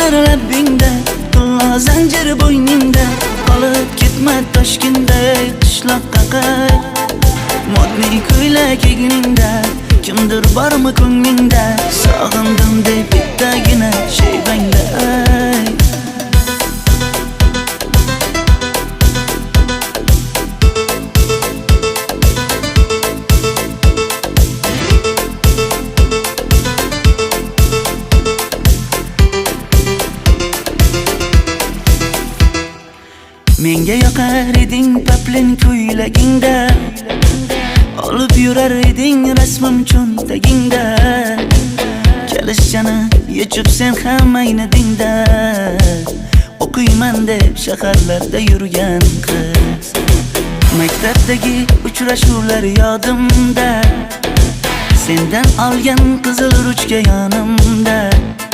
Gullar labbingda, gullo zanjir bo'yningda, qolib ketma Toshkentday qishloqqa qayt. Modniy ko'ylak egningda, kimdir bormi ko'nglingda, sog'indim deb bittagina shaybangda ayt. Menga yoqar eding paplin ko'ylagingda, olib yurar eding rasmim cho'ntagingda. Kalishchani yechib sen ham aynadingda, o'qiyman deb shaharlarda yurgan qiz. Maktabdagi uchrashuvlar yodimda, sendan olgan qizil ruchka yonimda.